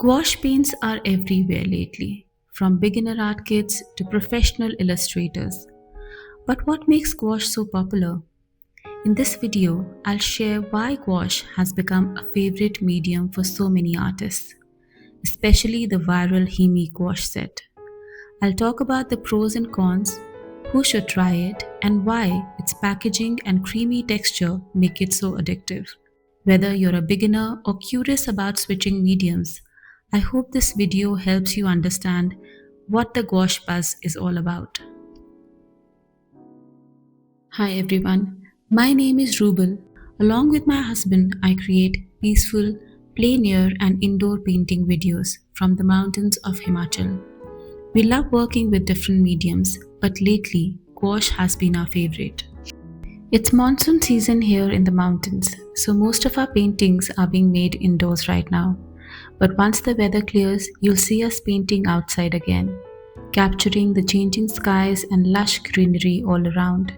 Gouache paints are everywhere lately, from beginner art kits to professional illustrators. But what makes gouache so popular? In this video, I'll share why gouache has become a favorite medium for so many artists, especially the viral HIMI Gouache set. I'll talk about the pros and cons, who should try it, and why its packaging and creamy texture make it so addictive. Whether you're a beginner or curious about switching mediums, I hope this video helps you understand what the gouache buzz is all about. Hi everyone, my name is Rubal. Along with my husband, I create peaceful, plein air and indoor painting videos from the mountains of Himachal. We love working with different mediums, but lately, gouache has been our favorite. It's monsoon season here in the mountains, so most of our paintings are being made indoors right now. But once the weather clears, you'll see us painting outside again, capturing the changing skies and lush greenery all around.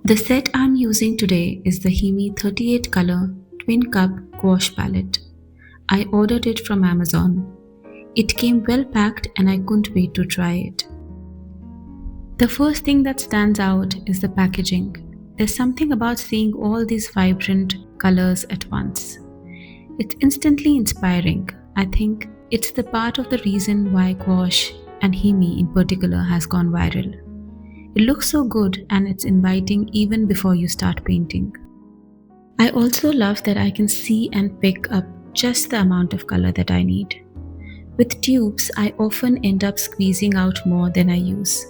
The set I'm using today is the HIMI 38 color Twin Cup Gouache palette. I ordered it from Amazon. It came well packed and I couldn't wait to try it. The first thing that stands out is the packaging. There's something about seeing all these vibrant colors at once. It's instantly inspiring. I think it's the part of the reason why gouache and HIMI in particular has gone viral. It looks so good and it's inviting even before you start painting. I also love that I can see and pick up just the amount of color that I need. With tubes, I often end up squeezing out more than I use.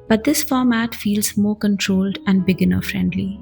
But this format feels more controlled and beginner friendly.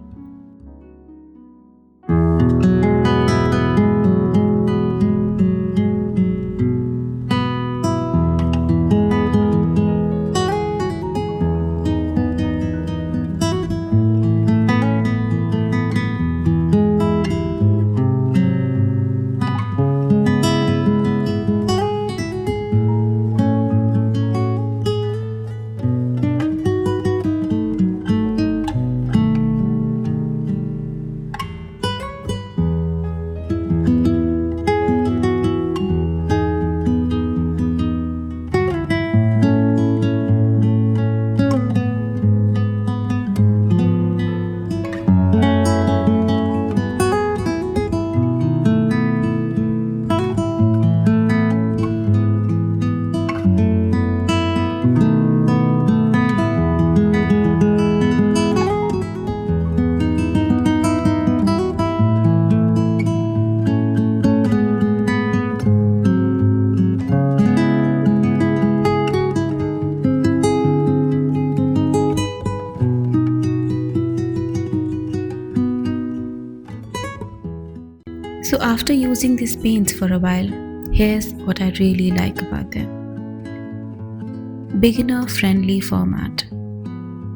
So after using these paints for a while, here's what I really like about them. Beginner-friendly format.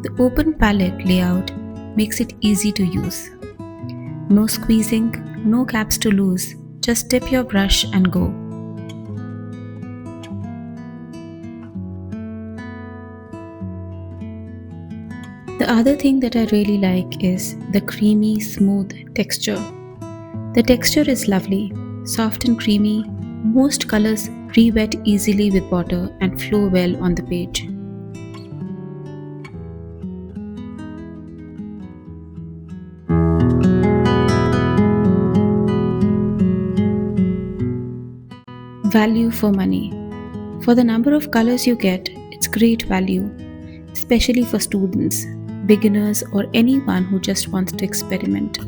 The open palette layout makes it easy to use. No squeezing, no gaps to lose, just dip your brush and go. The other thing that I really like is the creamy, smooth texture. The texture is lovely, soft and creamy. Most colors re-wet easily with water and flow well on the page. Value for money. For the number of colors you get, it's great value, especially for students, beginners, or anyone who just wants to experiment.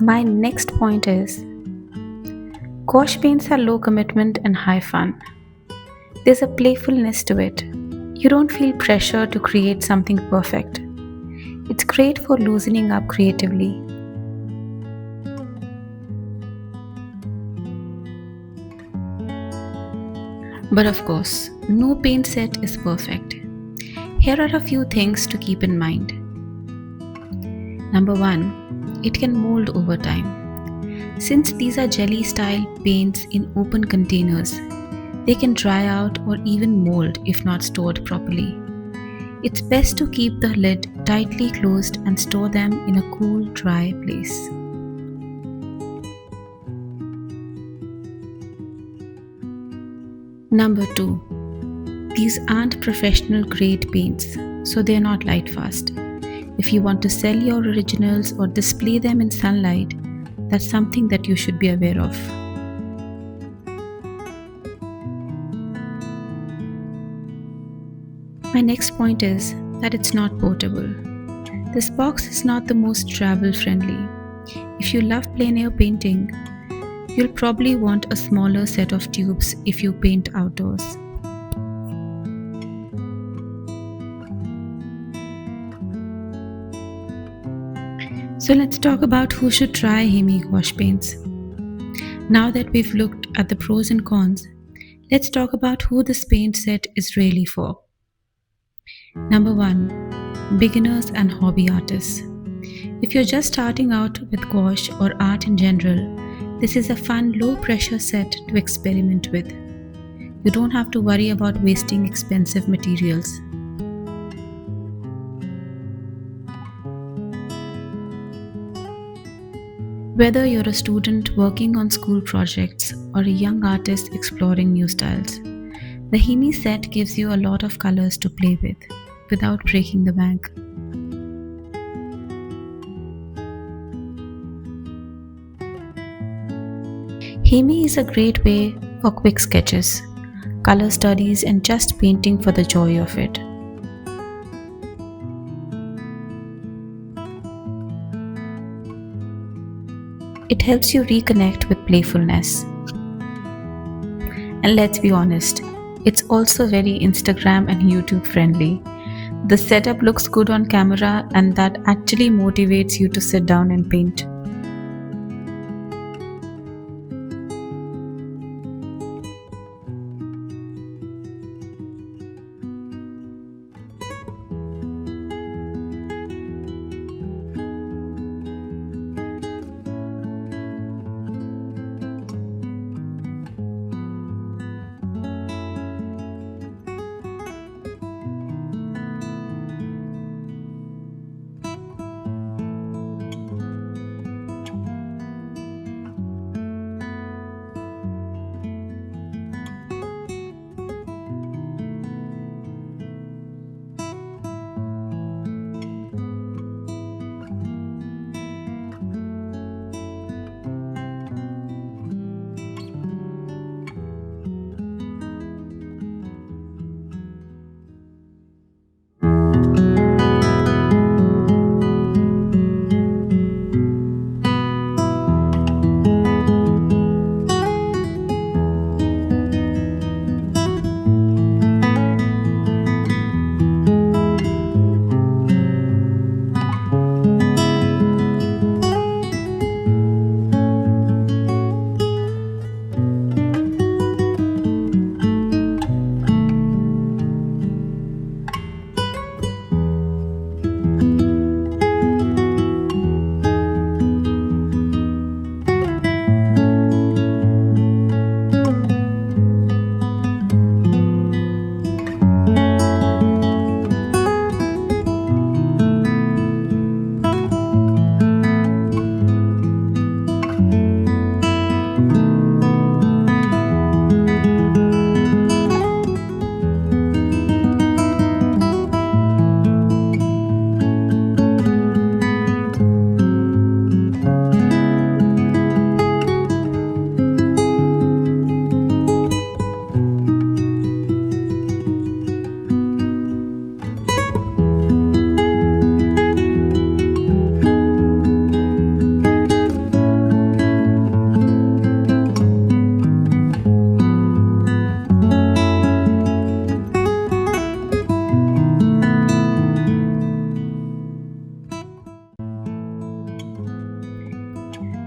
My next point is, gouache paints are low commitment and high fun. There's a playfulness to it. You don't feel pressure to create something perfect. It's great for loosening up creatively. But of course, no paint set is perfect. Here are a few things to keep in mind. Number 1, it can mold over time. Since these are jelly-style paints in open containers, they can dry out or even mold if not stored properly. It's best to keep the lid tightly closed and store them in a cool, dry place. Number 2. These aren't professional grade paints, so they're not light fast. If you want to sell your originals or display them in sunlight, that's something that you should be aware of. My next point is that it's not portable. This box is not the most travel friendly. If you love plein air painting, you'll probably want a smaller set of tubes if you paint outdoors. So let's talk about who should try HIMI Gouache paints. Now that we've looked at the pros and cons, let's talk about who this paint set is really for. Number 1. Beginners and hobby artists. If you're just starting out with gouache or art in general, this is a fun low-pressure set to experiment with. You don't have to worry about wasting expensive materials. Whether you're a student working on school projects or a young artist exploring new styles, the HIMI set gives you a lot of colors to play with without breaking the bank. HIMI is a great way for quick sketches, color studies, and just painting for the joy of it. It helps you reconnect with playfulness. And let's be honest, it's also very Instagram and YouTube friendly. The setup looks good on camera, and that actually motivates you to sit down and paint.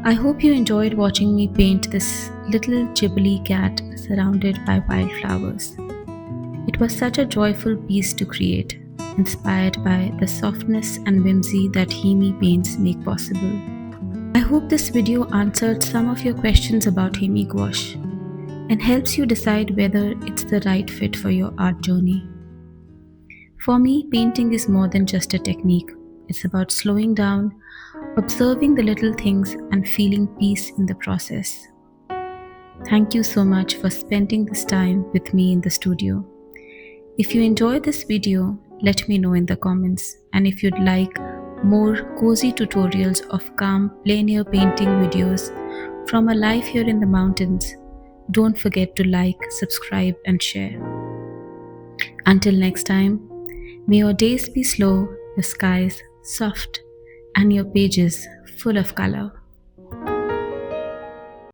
I hope you enjoyed watching me paint this little Ghibli cat surrounded by wildflowers. It was such a joyful piece to create, inspired by the softness and whimsy that HIMI paints make possible. I hope this video answered some of your questions about HIMI Gouache and helps you decide whether it's the right fit for your art journey. For me, painting is more than just a technique. It's about slowing down, observing the little things, and feeling peace in the process. Thank you so much for spending this time with me in the studio. If you enjoyed this video, let me know in the comments. And if you'd like more cozy tutorials of calm plein air painting videos from a life here in the mountains, don't forget to like, subscribe, and share. Until next time, may your days be slow, your skies soft, and your pages full of color.